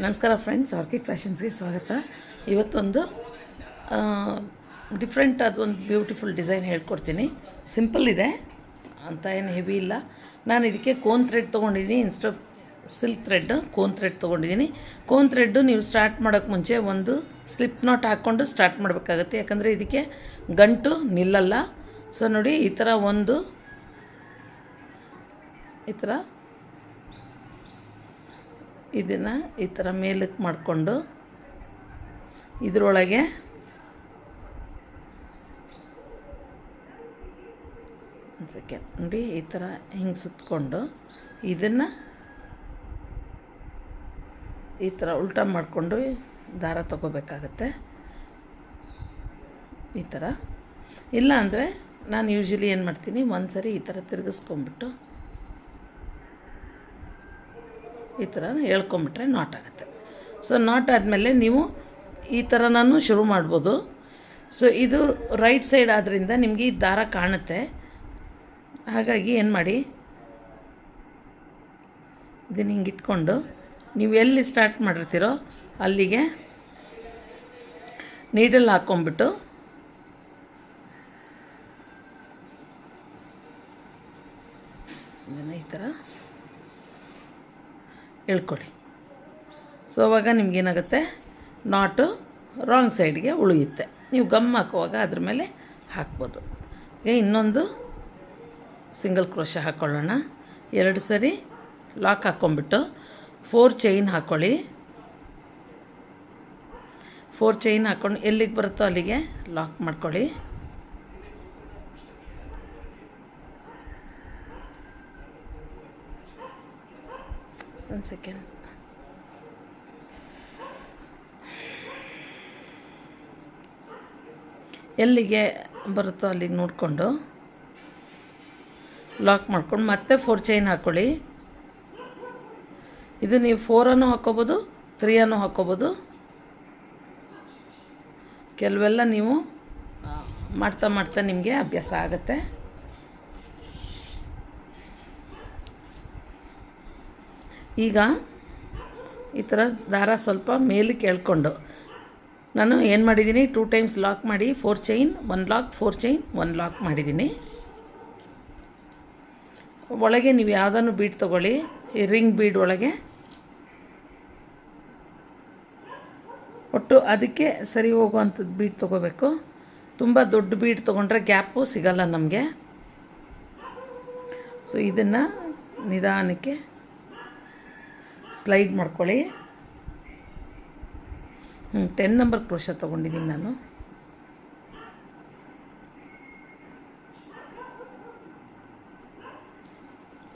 ನಮಸ್ಕಾರ friends, orchid ಫ್ಯಾಷನ್ಸ್ಗೆ ಸ್ವಾಗತ. ಇವತ್ತೊಂದು ಡಿಫ್ರೆಂಟ್ ಅದೊಂದು ಬ್ಯೂಟಿಫುಲ್ ಡಿಸೈನ್ ಹೇಳ್ಕೊಡ್ತೀನಿ. ಸಿಂಪಲ್ ಇದೆ ಅಂತ, ಏನು ಹೆವಿ ಇಲ್ಲ. ನಾನು ಇದಕ್ಕೆ ಕೋನ್ ಥ್ರೆಡ್ ತೊಗೊಂಡಿದ್ದೀನಿ insta silk thread. Cone thread ತೊಗೊಂಡಿದ್ದೀನಿ. ಕೋನ್ ಥ್ರೆಡ್ಡು ನೀವು ಸ್ಟಾರ್ಟ್ ಮಾಡೋಕ್ಕೆ ಮುಂಚೆ ಒಂದು ಸ್ಲಿಪ್ ನಾಟ್ ಹಾಕ್ಕೊಂಡು ಸ್ಟಾರ್ಟ್ ಮಾಡಬೇಕಾಗುತ್ತೆ, ಯಾಕಂದರೆ ಇದಕ್ಕೆ ಗಂಟು ನಿಲ್ಲಲ್ಲ. ಸೊ ನೋಡಿ, ಈ ಥರ ಇದನ್ನು ಈ ಥರ ಮೇಲಕ್ಕೆ ಮಾಡಿಕೊಂಡು ಇದರೊಳಗೆ ಒಂದು ಸೆಕೆಂಡ್ ನೋಡಿ, ಈ ಥರ ಹಿಂಗೆ ಸುತ್ತಕೊಂಡು ಇದನ್ನು ಈ ಥರ ಉಲ್ಟಾ ಮಾಡಿಕೊಂಡು ದಾರ ತಗೋಬೇಕಾಗತ್ತೆ. ಈ ಥರ ಇಲ್ಲ ಅಂದರೆ ನಾನು ಯೂಶ್ವಲಿ ಏನು ಮಾಡ್ತೀನಿ, ಒಂದು ಸರಿ ಈ ಥರ ತಿರುಗಿಸ್ಕೊಂಬಿಟ್ಟು ಈ ಥರ ಹೇಳ್ಕೊಂಬಿಟ್ರೆ ನಾಟ್ ಆಗುತ್ತೆ. ಸೊ ನಾಟ್ ಆದಮೇಲೆ ನೀವು ಈ ಥರ ನಾನು ಶುರು ಮಾಡ್ಬೋದು. ಸೊ ಇದು ರೈಟ್ ಸೈಡ್ ಆದ್ದರಿಂದ ನಿಮಗೆ ಈ ದಾರ ಕಾಣುತ್ತೆ. ಹಾಗಾಗಿ ಏನು ಮಾಡಿ, ಇದನ್ನು ಹಿಂಗೆ ಇಟ್ಕೊಂಡು ನೀವು ಎಲ್ಲಿ ಸ್ಟಾರ್ಟ್ ಮಾಡಿರ್ತೀರೋ ಅಲ್ಲಿಗೆ ನೀಡಲ್ ಹಾಕ್ಕೊಂಬಿಟ್ಟು ಇದನ್ನು ಈ ಥರ ಹೇಳ್ಕೊಳ್ಳಿ. ಸೊ ಅವಾಗ ನಿಮಗೇನಾಗುತ್ತೆ, ನಾಟು ರಾಂಗ್ ಸೈಡ್ಗೆ ಉಳಿಯುತ್ತೆ. ನೀವು ಗಮ್ ಹಾಕುವಾಗ ಅದ್ರ ಮೇಲೆ ಹಾಕ್ಬೋದು. ಈಗ ಇನ್ನೊಂದು ಸಿಂಗಲ್ ಕ್ರೋಶ ಹಾಕ್ಕೊಳ್ಳೋಣ. 2 ಸರಿ ಲಾಕ್ ಹಾಕ್ಕೊಂಬಿಟ್ಟು 4 ಚೈನ್ ಹಾಕ್ಕೊಳ್ಳಿ. 4 ಚೈನ್ ಹಾಕ್ಕೊಂಡು ಎಲ್ಲಿಗೆ ಬರುತ್ತೋ ಅಲ್ಲಿಗೆ ಲಾಕ್ ಮಾಡ್ಕೊಳ್ಳಿ. ಒಂದು ಸೆಕೆಂಡ್. ಎಲ್ಲಿಗೆ ಬರುತ್ತೋ ಅಲ್ಲಿಗೆ ನೋಡಿಕೊಂಡು ಲಾಕ್ ಮಾಡ್ಕೊಂಡು ಮತ್ತೆ 4 ಚೈನ್ ಹಾಕ್ಕೊಳ್ಳಿ. ಇದು ನೀವು 4 ಹಾಕ್ಕೋಬೋದು, 3 ಹಾಕ್ಕೋಬೋದು. ಕೆಲವೆಲ್ಲ ನೀವು ಮಾಡ್ತಾ ಮಾಡ್ತಾ ನಿಮಗೆ ಅಭ್ಯಾಸ ಆಗುತ್ತೆ. ಈಗ ಈ ಥರ ದಾರ ಸ್ವಲ್ಪ ಮೇಲಕ್ಕೆ ಎಳ್ಕೊಂಡು ನಾನು ಏನು ಮಾಡಿದ್ದೀನಿ, 2 ಟೈಮ್ಸ್ ಲಾಕ್ ಮಾಡಿ 4 ಚೈನ್ 1 ಲಾಕ್, 4 ಚೈನ್ 1 ಲಾಕ್ ಮಾಡಿದ್ದೀನಿ. ಒಳಗೆ ನೀವು ಯಾವುದನ್ನು ಬೀಡ್ ತೊಗೊಳ್ಳಿ, ಈ ರಿಂಗ್ ಬೀಡ್ ಒಳಗೆ ಒಟ್ಟು ಅದಕ್ಕೆ ಸರಿ ಹೋಗುವಂಥದ್ದು ಬೀಡ್ ತೊಗೋಬೇಕು. ತುಂಬ ದೊಡ್ಡ ಬೀಡ್ ತೊಗೊಂಡ್ರೆ ಗ್ಯಾಪು ಸಿಗಲ್ಲ ನಮಗೆ. ಸೊ ಇದನ್ನು ನಿಧಾನಕ್ಕೆ ಸ್ಲೈಡ್ ಮಾಡ್ಕೊಳ್ಳಿ. 10 ನಂಬರ್ ಕ್ರೋಶ ತೊಗೊಂಡಿದ್ದೀನಿ ನಾನು.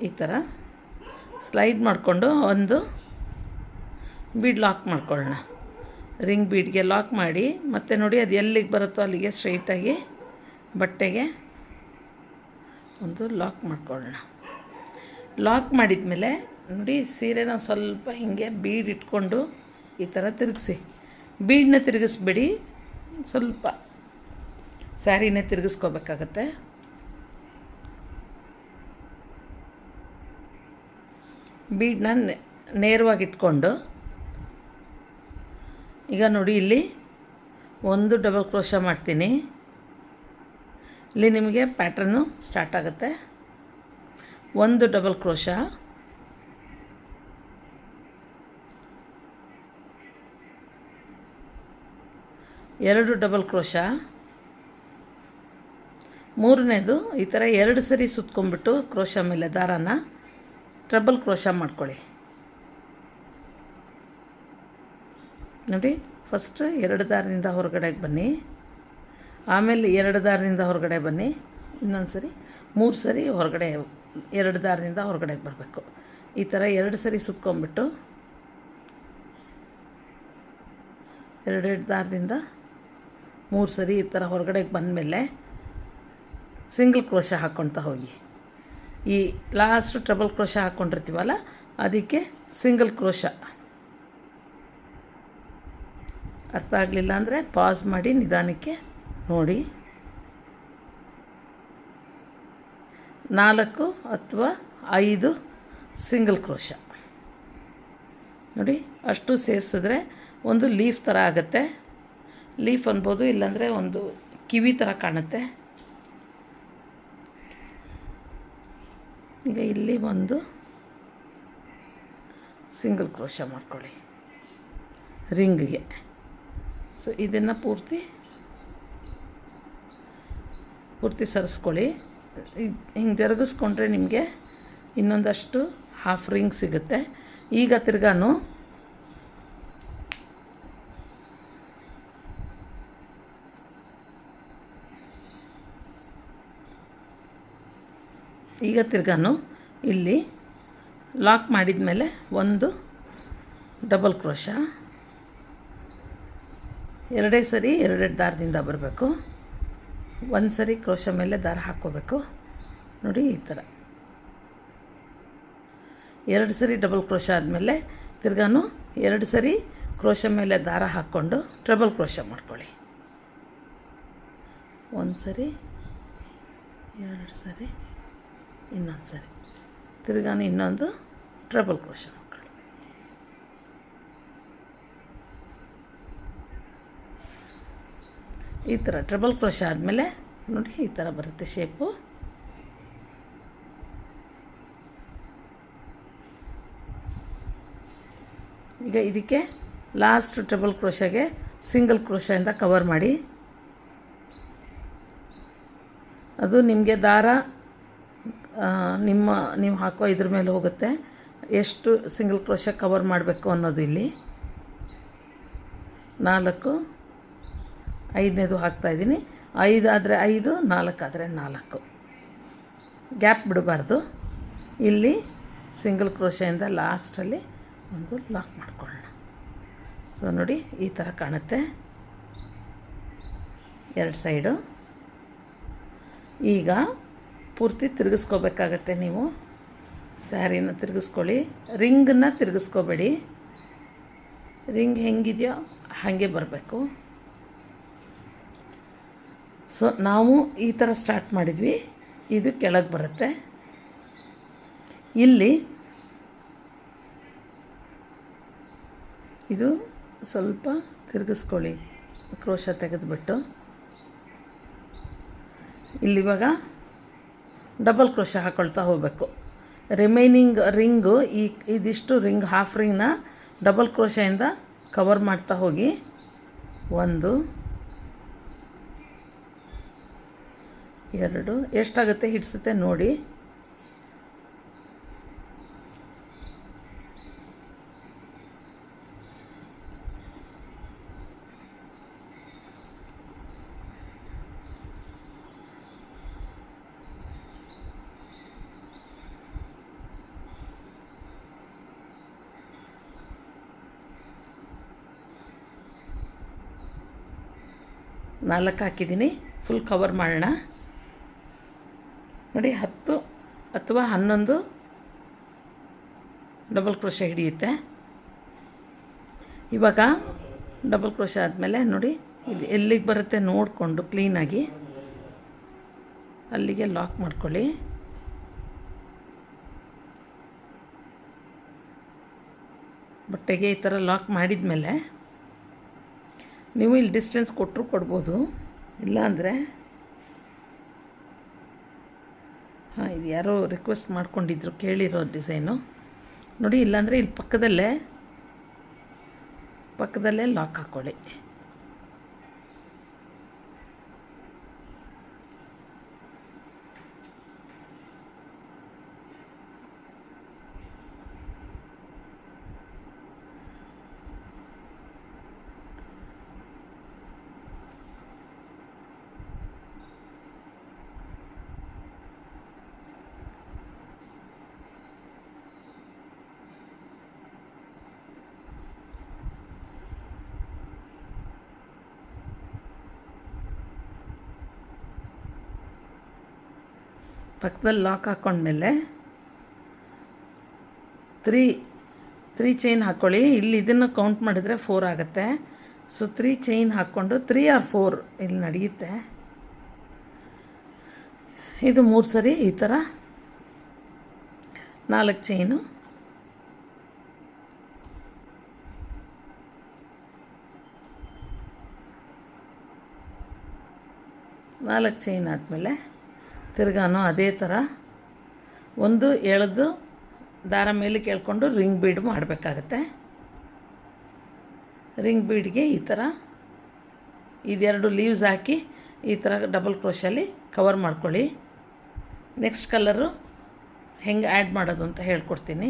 ಈ ಥರ ಸ್ಲೈಡ್ ಮಾಡಿಕೊಂಡು ಒಂದು ಬೀಡ್ ಲಾಕ್ ಮಾಡ್ಕೊಳ್ಳೋಣ. ರಿಂಗ್ ಬೀಡ್ಗೆ ಲಾಕ್ ಮಾಡಿ ಮತ್ತೆ ನೋಡಿ, ಅದು ಎಲ್ಲಿಗೆ ಬರುತ್ತೋ ಅಲ್ಲಿಗೆ ಸ್ಟ್ರೈಟಾಗಿ ಬಟ್ಟೆಗೆ ಒಂದು ಲಾಕ್ ಮಾಡ್ಕೊಳ್ಳೋಣ. ಲಾಕ್ ಮಾಡಿದ ಮೇಲೆ ನೋಡಿ, ಸೀರೆನ ಸ್ವಲ್ಪ ಹೀಗೆ ಬೀಡ್ ಇಟ್ಕೊಂಡು ಈ ಥರ ತಿರುಗಿಸಿ. ಬೀಡನ್ನ ತಿರುಗಿಸ್ಬೇಡಿ, ಸ್ವಲ್ಪ ಸ್ಯಾರಿನೇ ತಿರುಗಿಸ್ಕೋಬೇಕಾಗತ್ತೆ. ಬೀಡನ್ನ ನೇರವಾಗಿ ಇಟ್ಕೊಂಡು ಈಗ ನೋಡಿ, ಇಲ್ಲಿ ಒಂದು ಡಬಲ್ ಕ್ರೋಶ ಮಾಡ್ತೀನಿ. ಇಲ್ಲಿ ನಿಮಗೆ ಪ್ಯಾಟ್ರನ್ನು ಸ್ಟಾರ್ಟ್ ಆಗುತ್ತೆ. ಒಂದು ಡಬಲ್ ಕ್ರೋಶ, 2 ಡಬಲ್ ಕ್ರೋಶ, 3ನೇದು ಈ ಥರ 2 ಸರಿ ಸುತ್ಕೊಂಡ್ಬಿಟ್ಟು ಕ್ರೋಶ ಮೇಲೆ ದಾರಾನ ಟ್ರಬಲ್ ಕ್ರೋಶ ಮಾಡ್ಕೊಳ್ಳಿ. ನೋಡಿ, ಫಸ್ಟ್ 2 ದಾರದಿಂದ ಹೊರಗಡೆಗೆ ಬನ್ನಿ, ಆಮೇಲೆ 2 ದಾರದಿಂದ ಹೊರಗಡೆ ಬನ್ನಿ, ಇನ್ನೊಂದು ಸರಿ 3 ಸರಿ ಹೊರಗಡೆ 2 ದಾರದಿಂದ ಹೊರಗಡೆಗೆ ಬರಬೇಕು. ಈ ಥರ 2 ಸರಿ ಸುತ್ಕೊಂಡ್ಬಿಟ್ಟು 2 ದಾರದಿಂದ 3 ಸರಿ ಈ ಥರ ಹೊರಗಡೆಗೆ ಬಂದಮೇಲೆ ಸಿಂಗಲ್ ಕ್ರೋಶ ಹಾಕ್ಕೊಳ್ತಾ ಹೋಗಿ. ಈ ಲಾಸ್ಟ್ ಟ್ರಬಲ್ ಕ್ರೋಶ ಹಾಕ್ಕೊಂಡಿರ್ತೀವಲ್ಲ ಅದಕ್ಕೆ ಸಿಂಗಲ್ ಕ್ರೋಶ. ಅರ್ಥ ಆಗಲಿಲ್ಲ ಅಂದರೆ ಪಾಸ್ ಮಾಡಿ ನಿಧಾನಕ್ಕೆ ನೋಡಿ. 4 ಅಥವಾ 5 ಸಿಂಗಲ್ ಕ್ರೋಶ. ನೋಡಿ ಅಷ್ಟು ಸೇರಿಸಿದ್ರೆ ಒಂದು ಲೀಫ್ ಥರ ಆಗುತ್ತೆ. ಲೀಫ್ ಅನ್ಬೋದು, ಇಲ್ಲಾಂದರೆ ಒಂದು ಕಿವಿ ಥರ ಕಾಣುತ್ತೆ. ಈಗ ಇಲ್ಲಿ ಒಂದು ಸಿಂಗಲ್ ಕ್ರೋಶ ಮಾಡ್ಕೊಳ್ಳಿ ರಿಂಗ್ಗೆ. ಸೊ ಇದನ್ನು ಪೂರ್ತಿ ಸರಿಸ್ಕೊಳ್ಳಿ. ಹಿಂಗೆ ಜರುಗಿಸ್ಕೊಂಡ್ರೆ ನಿಮಗೆ ಇನ್ನೊಂದಷ್ಟು ಹಾಫ್ ರಿಂಗ್ ಸಿಗುತ್ತೆ. ಈಗ ತಿರ್ಗಾನು ಇಲ್ಲಿ ಲಾಕ್ ಮಾಡಿದ ಮೇಲೆ ಒಂದು ಡಬಲ್ ಕ್ರೋಶ, ಎರಡೇ ಸರಿ ಎರಡೆರಡು ದಾರದಿಂದ ಬರಬೇಕು. ಒಂದು ಸರಿ ಕ್ರೋಶ ಮೇಲೆ ದಾರ ಹಾಕ್ಕೋಬೇಕು. ನೋಡಿ ಈ ಥರ ಎರಡು ಸರಿ ಡಬಲ್ ಕ್ರೋಶ ಆದಮೇಲೆ ತಿರ್ಗಾನು ಎರಡು ಸರಿ ಕ್ರೋಶ ಮೇಲೆ ದಾರ ಹಾಕ್ಕೊಂಡು ಟ್ರಬಲ್ ಕ್ರೋಶ ಮಾಡ್ಕೊಳ್ಳಿ. ಒಂದು ಸರಿ, ಎರಡು ಸರಿ, ಇನ್ನೊಂದು ಸರಿ, ತಿರ್ಗಾನು ಇನ್ನೊಂದು ಟ್ರಬಲ್ ಕ್ರೋಶ ಮಾಡ್ಕೊಳ್ಳಿ. ಈ ಥರ ಟ್ರಬಲ್ ಕ್ರೋಶ ಆದಮೇಲೆ ನೋಡಿ ಈ ಥರ ಬರುತ್ತೆ ಶೇಪು. ಈಗ ಇದಕ್ಕೆ ಲಾಸ್ಟ್ ಟ್ರಬಲ್ ಕ್ರೋಶಗೆ ಸಿಂಗಲ್ ಕ್ರೋಶದಿಂದ ಕವರ್ ಮಾಡಿ. ಅದು ನಿಮಗೆ ದಾರ ನೀವು ಹಾಕೋ ಇದ್ರ ಮೇಲೆ ಹೋಗುತ್ತೆ, ಎಷ್ಟು ಸಿಂಗಲ್ ಕ್ರೋಶ ಕವರ್ ಮಾಡಬೇಕು ಅನ್ನೋದು. ಇಲ್ಲಿ 4, 5ನೇದು ಹಾಕ್ತಾಯಿದ್ದೀನಿ. 5 ಆದರೆ 5, 4 ಆದರೆ 4, ಗ್ಯಾಪ್ ಬಿಡಬಾರ್ದು. ಇಲ್ಲಿ ಸಿಂಗಲ್ ಕ್ರೋಶದಿಂದ ಲಾಸ್ಟಲ್ಲಿ ಒಂದು ಲಾಕ್ ಮಾಡ್ಕೊಳ್ಳೋಣ. ಸೊ ನೋಡಿ ಈ ಥರ ಕಾಣುತ್ತೆ ಎರಡು ಸೈಡು. ಈಗ ಪೂರ್ತಿ ತಿರುಗಿಸ್ಕೋಬೇಕಾಗತ್ತೆ. ನೀವು ಸ್ಯಾರಿನ ತಿರುಗಿಸ್ಕೊಳ್ಳಿ, ರಿಂಗನ್ನು ತಿರುಗಿಸ್ಕೋಬೇಡಿ. ರಿಂಗ್ ಹೆಂಗಿದೆಯೋ ಹಾಗೆ ಬರಬೇಕು. ಸೊ ನಾವು ಈ ಥರ ಸ್ಟಾರ್ಟ್ ಮಾಡಿದ್ವಿ, ಇದು ಕೆಳಗೆ ಬರುತ್ತೆ. ಇಲ್ಲಿ ಇದು ಸ್ವಲ್ಪ ತಿರುಗಿಸ್ಕೊಳ್ಳಿ ಕ್ರೋಶ ತೆಗೆದುಬಿಟ್ಟು. ಇಲ್ಲಿವಾಗ ಡಬಲ್ ಕ್ರೋಶ ಹಾಕ್ಕೊಳ್ತಾ ಹೋಗಬೇಕು. ರಿಮೈನಿಂಗ್ ರಿಂಗು ಇದಿಷ್ಟು ರಿಂಗ್ ಹಾಫ್ ರಿಂಗ್ನ ಡಬಲ್ ಕ್ರೋಶದಿಂದ ಕವರ್ ಮಾಡ್ತಾ ಹೋಗಿ. 1, 2 ಎಷ್ಟಾಗುತ್ತೆ ಹಿಡಿಸುತ್ತೆ ನೋಡಿ. ನಾಲ್ಕು ಹಾಕಿದ್ದೀನಿ. ಫುಲ್ ಕವರ್ ಮಾಡೋಣ. ನೋಡಿ 10 ಅಥವಾ 11 ಡಬಲ್ ಕ್ರೋಶ ಹಿಡಿಯುತ್ತೆ. ಇವಾಗ ಡಬಲ್ ಕ್ರೋಶ ಆದಮೇಲೆ ನೋಡಿ ಇದು ಎಲ್ಲಿಗೆ ಬರುತ್ತೆ ನೋಡಿಕೊಂಡು ಕ್ಲೀನಾಗಿ ಅಲ್ಲಿಗೆ ಲಾಕ್ ಮಾಡ್ಕೊಳ್ಳಿ. ಬಟ್ಟೆಗೆ ಈ ಥರ ಲಾಕ್ ಮಾಡಿದ ಮೇಲೆ ನೀವು ಇಲ್ಲಿ ಡಿಸ್ಟೆನ್ಸ್ ಕೊಟ್ಟರು ಕೊಡ್ಬೋದು, ಇಲ್ಲಾಂದರೆ ಇದು ಯಾರೋ ರಿಕ್ವೆಸ್ಟ್ ಮಾಡ್ಕೊಂಡಿದ್ರು ಕೇಳಿರೋ ಡಿಸೈನು ನೋಡಿ. ಇಲ್ಲಾಂದರೆ ಇಲ್ಲಿ ಪಕ್ಕದಲ್ಲೇ ಲಾಕ್ ಹಾಕ್ಕೊಳ್ಳಿ. ಪಕ್ಕದಲ್ಲಿ ಲಾಕ್ ಹಾಕ್ಕೊಂಡ್ಮೇಲೆ 3 ಚೈನ್ ಹಾಕ್ಕೊಳ್ಳಿ. ಇಲ್ಲಿ ಇದನ್ನು ಕೌಂಟ್ ಮಾಡಿದರೆ 4 ಆಗುತ್ತೆ. ಸೊ 3 ಚೈನ್ ಹಾಕ್ಕೊಂಡು 3 or 4 ಇಲ್ಲಿ ನಡೆಯುತ್ತೆ. ಇದು 3 ಸರಿ ಈ ಥರ 4 ಚೈನು 4 ಚೈನ್ ಆದಮೇಲೆ ತಿರ್ಗಾನು ಅದೇ ಥರ ಒಂದು ಎಳೆದು ದಾರ ಮೇಲೆ ಕೇಳ್ಕೊಂಡು ರಿಂಗ್ ಬೀಡ್ ಮಾಡಬೇಕಾಗತ್ತೆ. ರಿಂಗ್ ಬೀಡ್ಗೆ ಈ ಥರ ಇದೆರಡು ಲೀವ್ಸ್ ಹಾಕಿ ಈ ಥರ ಡಬಲ್ ಕ್ರೋಶಲ್ಲಿ ಕವರ್ ಮಾಡ್ಕೊಳ್ಳಿ. ನೆಕ್ಸ್ಟ್ ಕಲರು ಹೆಂಗೆ ಆ್ಯಡ್ ಮಾಡೋದು ಅಂತ ಹೇಳ್ಕೊಡ್ತೀನಿ.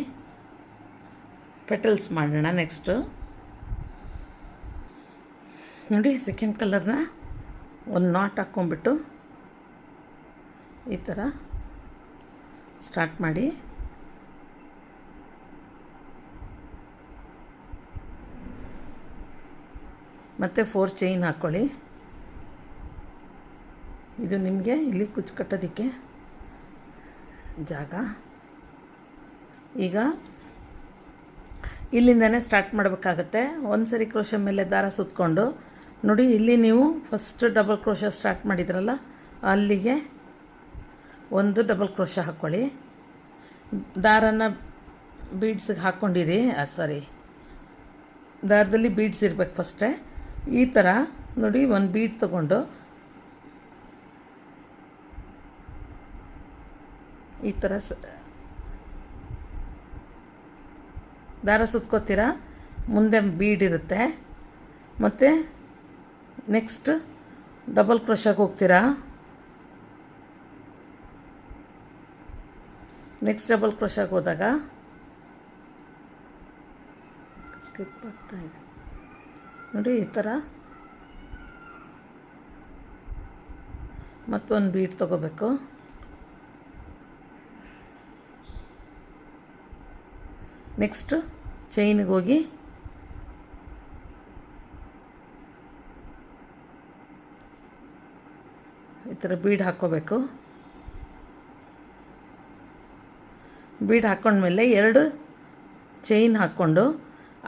ಪೆಟಲ್ಸ್ ಮಾಡೋಣ. ನೆಕ್ಸ್ಟು ನೋಡಿ, ಸೆಕೆಂಡ್ ಕಲರ್ನ ಒಂದು ನಾಟ್ ಹಾಕ್ಕೊಂಬಿಟ್ಟು ಈ ಥರ ಸ್ಟಾರ್ಟ್ ಮಾಡಿ ಮತ್ತು 4 ಚೈನ್ ಹಾಕ್ಕೊಳ್ಳಿ. ಇದು ನಿಮಗೆ ಇಲ್ಲಿ ಕುಚ್ಚು ಕಟ್ಟೋದಕ್ಕೆ ಜಾಗ. ಈಗ ಇಲ್ಲಿಂದನೇ ಸ್ಟಾರ್ಟ್ ಮಾಡಬೇಕಾಗತ್ತೆ. ಒಂದು ಸರಿ ಕ್ರೋಶ ಮೇಲೆ ದಾರ ಸುತ್ತಕೊಂಡು ನೋಡಿ, ಇಲ್ಲಿ ನೀವು ಫಸ್ಟ್ ಡಬಲ್ ಕ್ರೋಶ ಸ್ಟಾರ್ಟ್ ಮಾಡಿದ್ರಲ್ಲ, ಅಲ್ಲಿಗೆ ಒಂದು ಡಬಲ್ ಕ್ರೋಶ ಹಾಕ್ಕೊಳ್ಳಿ. ದಾರನ ಬೀಡ್ಸಿಗೆ ಹಾಕ್ಕೊಂಡಿರಿ. ದಾರದಲ್ಲಿ ಬೀಡ್ಸ್ ಇರಬೇಕು ಫಸ್ಟೇ. ಈ ಥರ ನೋಡಿ, ಒಂದು ಬೀಡ್ ತೊಗೊಂಡು ಈ ಥರ ದಾರ ಸುತ್ಕೋತೀರಾ. ಮುಂದೆ ಬೀಡ್ ಇರುತ್ತೆ. ಮತ್ತು ನೆಕ್ಸ್ಟ್ ಡಬಲ್ ಕ್ರೋಶಕ್ಕೆ ಹೋಗ್ತೀರಾ. ನೆಕ್ಸ್ಟ್ ಡಬಲ್ ಕ್ರೋಶಕ್ಕೆ ಹೋದಾಗ ಸ್ಲಿಪ್ ಆಗ್ತಾ ಇದೆ ನೋಡಿ, ಈ ಥರ ಮತ್ತೊಂದು ಬೀಡ್ ತೊಗೋಬೇಕು. ನೆಕ್ಸ್ಟು ಚೈನಿಗೆ ಹೋಗಿ ಈ ಥರ ಬೀಡ್ ಹಾಕ್ಕೋಬೇಕು. ಬೀಡ್ ಹಾಕ್ಕೊಂಡ್ಮೇಲೆ 2 ಚೈನ್ ಹಾಕ್ಕೊಂಡು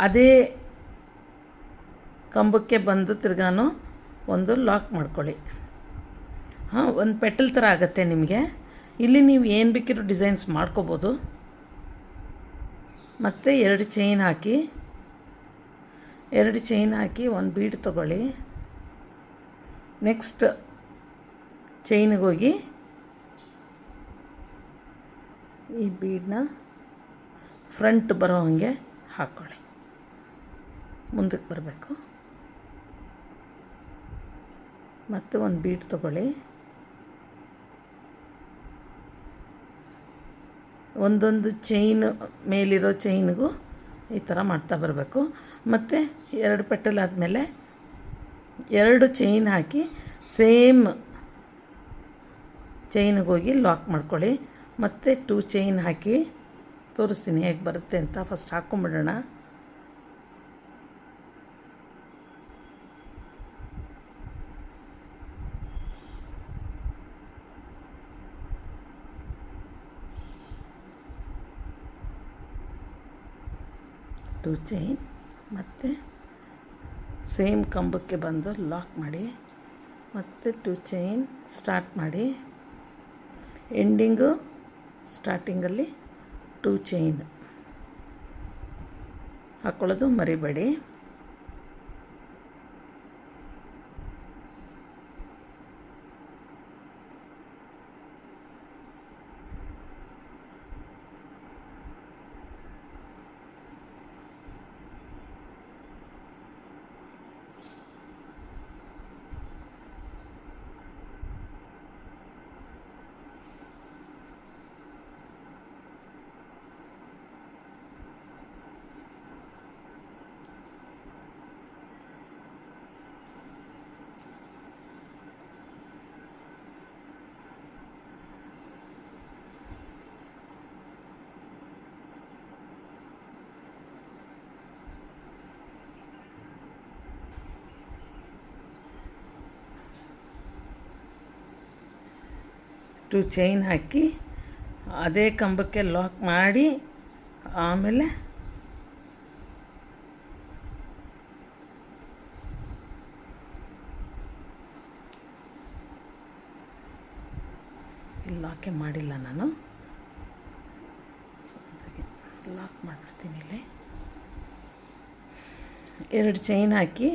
ಅದೇ ಕಂಬಕ್ಕೆ ಬಂದು ತಿರ್ಗಾನು ಒಂದು ಲಾಕ್ ಮಾಡ್ಕೊಳ್ಳಿ. ಒಂದು ಪೆಟಲ್ ಥರ ಆಗುತ್ತೆ ನಿಮಗೆ. ಇಲ್ಲಿ ನೀವು ಏನು ಬೇಕಿರೋ ಡಿಸೈನ್ಸ್ ಮಾಡ್ಕೋಬೋದು. ಮತ್ತು 2 ಚೈನ್ ಹಾಕಿ 1 ಬೀಡ್ ತೊಗೊಳ್ಳಿ. ನೆಕ್ಸ್ಟ್ ಚೈನಿಗೆ ಹೋಗಿ ಈ ಬೀಡನ್ನ ಫ್ರಂಟ್ ಬರೋ ಹಾಗೆ ಹಾಕ್ಕೊಳ್ಳಿ. ಮುಂದಕ್ಕೆ ಬರಬೇಕು. ಮತ್ತು 1 ಬೀಡ್ ತೊಗೊಳ್ಳಿ. ಒಂದೊಂದು ಚೈನ್ ಮೇಲಿರೋ ಚೈನಿಗೂ ಈ ಥರ ಮಾಡ್ತಾ ಬರಬೇಕು. ಮತ್ತು 2 ಪೆಟಲ್ ಆದಮೇಲೆ 2 ಚೈನ್ ಹಾಕಿ ಸೇಮ್ ಚೈನಿಗೆ ಹೋಗಿ ಲಾಕ್ ಮಾಡ್ಕೊಳ್ಳಿ. ಮತ್ತು 2 ಚೈನ್ ಹಾಕಿ ತೋರಿಸ್ತೀನಿ ಹೇಗೆ ಬರುತ್ತೆ ಅಂತ. ಫಸ್ಟ್ ಹಾಕ್ಕೊಂಬಿಡೋಣ. ಟೂ ಚೈನ್ ಮತ್ತು ಸೇಮ್ ಕಂಬಕ್ಕೆ ಬಂದು ಲಾಕ್ ಮಾಡಿ, ಮತ್ತು 2 ಚೈನ್ ಸ್ಟಾರ್ಟ್ ಮಾಡಿ, ಎಂಡಿಂಗು ಸ್ಟಾರ್ಟಿಂಗಲ್ಲಿ 2 ಚೈನ್ ಹಾಕ್ಕೊಳ್ಳೋದು ಮರಿಬೇಡಿ. ಟೂ ಚೈನ್ ಹಾಕಿ ಅದೇ ಕಂಬಕ್ಕೆ ಲಾಕ್ ಮಾಡಿ, ಆಮೇಲೆ ಇಲ್ಲಿ ಲಾಕೆ ಮಾಡಿಲ್ಲ ನಾನು, ಲಾಕ್ ಮಾಡಿಬಿಡ್ತೀನಿ. ಇಲ್ಲಿ 2 ಚೈನ್ ಹಾಕಿ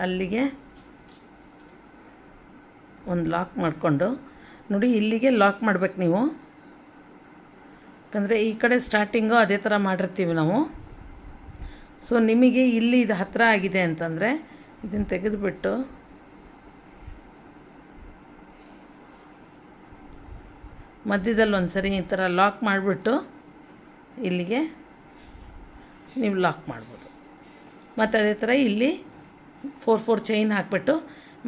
ಅಲ್ಲಿಗೆ ಒಂದು ಲಾಕ್ ಮಾಡಿಕೊಂಡು ನೋಡಿ, ಇಲ್ಲಿಗೆ ಲಾಕ್ ಮಾಡ್ಬೇಕು ನೀವು. ಯಾಕಂದರೆ ಈ ಕಡೆ ಸ್ಟಾರ್ಟಿಂಗು ಅದೇ ಥರ ಮಾಡಿರ್ತೀವಿ ನಾವು. ಸೊ ನಿಮಗೆ ಇಲ್ಲಿ ಇದು ಹತ್ತಿರ ಆಗಿದೆ ಅಂತಂದರೆ ಇದನ್ನು ತೆಗೆದುಬಿಟ್ಟು ಮಧ್ಯದಲ್ಲಿ ಒಂದು ಸರಿ ಈ ಥರ ಲಾಕ್ ಮಾಡಿಬಿಟ್ಟು ಇಲ್ಲಿಗೆ ನೀವು ಲಾಕ್ ಮಾಡ್ಬೋದು. ಮತ್ತು ಅದೇ ಥರ ಇಲ್ಲಿ 4 ಚೈನ್ ಹಾಕ್ಬಿಟ್ಟು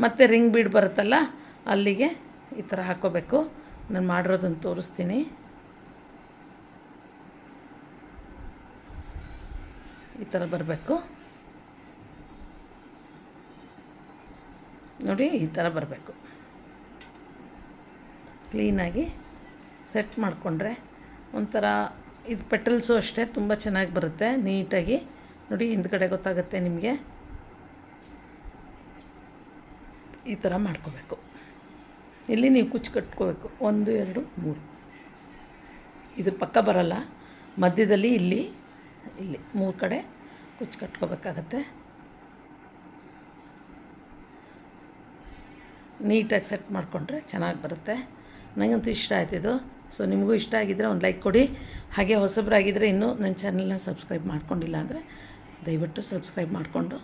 ಮತ್ತೆ ರಿಂಗ್ ಬೀಡ್ ಬರುತ್ತಲ್ಲ ಅಲ್ಲಿಗೆ ಈ ಥರ ಹಾಕ್ಕೋಬೇಕು. ನಾನು ಮಾಡಿರೋದನ್ನು ತೋರಿಸ್ತೀನಿ. ಈ ಥರ ಬರಬೇಕು ನೋಡಿ, ಈ ಥರ ಬರಬೇಕು. ಕ್ಲೀನಾಗಿ ಸೆಟ್ ಮಾಡಿಕೊಂಡ್ರೆ ಒಂಥರ ಇದು ಪೆಟಲ್ಸು ಅಷ್ಟೇ ತುಂಬ ಚೆನ್ನಾಗಿ ಬರುತ್ತೆ ನೀಟಾಗಿ. ನೋಡಿ ಹಿಂದ್ಗಡೆ ಗೊತ್ತಾಗುತ್ತೆ ನಿಮಗೆ. ಈ ಥರ ಮಾಡ್ಕೋಬೇಕು. ಇಲ್ಲಿ ನೀವು ಕುಚ್ಚು ಕಟ್ಕೋಬೇಕು. 1 2 3 ಇದು ಪಕ್ಕ ಬರಲ್ಲ, ಮಧ್ಯದಲ್ಲಿ ಇಲ್ಲಿ 3 ಕಡೆ ಕುಚ್ಚು ಕಟ್ಕೋಬೇಕಾಗತ್ತೆ. ನೀಟಾಗಿ ಸೆಟ್ ಮಾಡಿಕೊಂಡ್ರೆ ಚೆನ್ನಾಗಿ ಬರುತ್ತೆ. ನನಗಂತೂ ಇಷ್ಟ ಆಯ್ತಿದ್ದು. ಸೊ ನಿಮಗೂ ಇಷ್ಟ ಆಗಿದ್ದರೆ ಒಂದು ಲೈಕ್ ಕೊಡಿ. ಹಾಗೆ ಹೊಸಬರಾಗಿದ್ದರೆ ಇನ್ನೂ ನನ್ನ ಚಾನಲ್ನ ಸಬ್ಸ್ಕ್ರೈಬ್ ಮಾಡ್ಕೊಂಡಿಲ್ಲ ಅಂದರೆ ದಯವಿಟ್ಟು ಸಬ್ಸ್ಕ್ರೈಬ್ ಮಾಡಿಕೊಂಡು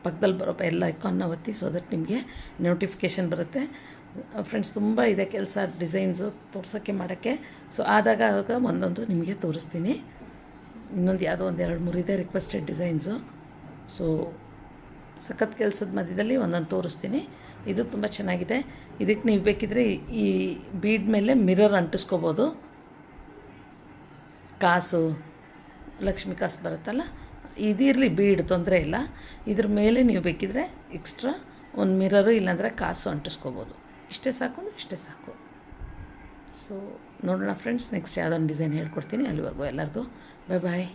ಪಕ್ಕದಲ್ಲಿ ಬರೋ ಎಲ್ಲ ಐಕಾನ್ನ ಒತ್ತಿ, ಸೊ ದಟ್ ನಿಮಗೆ ನೋಟಿಫಿಕೇಷನ್ ಬರುತ್ತೆ. ಫ್ರೆಂಡ್ಸ್ ತುಂಬ ಇದೆ ಕೆಲಸ, ಡಿಸೈನ್ಸು ತೋರ್ಸೋಕ್ಕೆ ಮಾಡೋಕ್ಕೆ. ಸೊ ಆದಾಗ ಒಂದೊಂದು ನಿಮಗೆ ತೋರಿಸ್ತೀನಿ. ಇನ್ನೊಂದು ಯಾವುದೋ 1 2 3 ಇದೆ ರಿಕ್ವೆಸ್ಟೆಡ್ ಡಿಸೈನ್ಸು. ಸೊ ಸಖತ್ ಕೆಲಸದ ಮಧ್ಯದಲ್ಲಿ ಒಂದೊಂದು ತೋರಿಸ್ತೀನಿ. ಇದು ತುಂಬ ಚೆನ್ನಾಗಿದೆ. ಇದಕ್ಕೆ ನೀವು ಬೇಕಿದ್ದರೆ ಈ ಬೀಡ್ ಮೇಲೆ ಮಿರರ್ ಅಂಟಿಸ್ಕೋಬೋದು. ಕಾಸು, ಲಕ್ಷ್ಮಿ ಕಾಸು ಬರುತ್ತಲ್ಲ, ಇದಿರಲಿ ಬೀಡ್ ತೊಂದರೆ ಇಲ್ಲ. ಇದ್ರ ಮೇಲೆ ನೀವು ಬೇಕಿದ್ರೆ ಎಕ್ಸ್ಟ್ರಾ ಒಂದು ಮಿರರು ಇಲ್ಲಾಂದರೆ ಕಾಸು ಅಂಟಿಸ್ಕೋಬೋದು. ಇಷ್ಟೇ ಸಾಕು, ಇಷ್ಟೇ ಸಾಕು. ಸೊ ನೋಡೋಣ ಫ್ರೆಂಡ್ಸ್, ನೆಕ್ಸ್ಟ್ ಯಾವುದೊಂದು ಡಿಸೈನ್ ಹೇಳ್ಕೊಡ್ತೀನಿ. ಅಲ್ಲಿವರೆಗೂ ಎಲ್ಲರಿಗೂ ಬಾಯ್ ಬಾಯ್.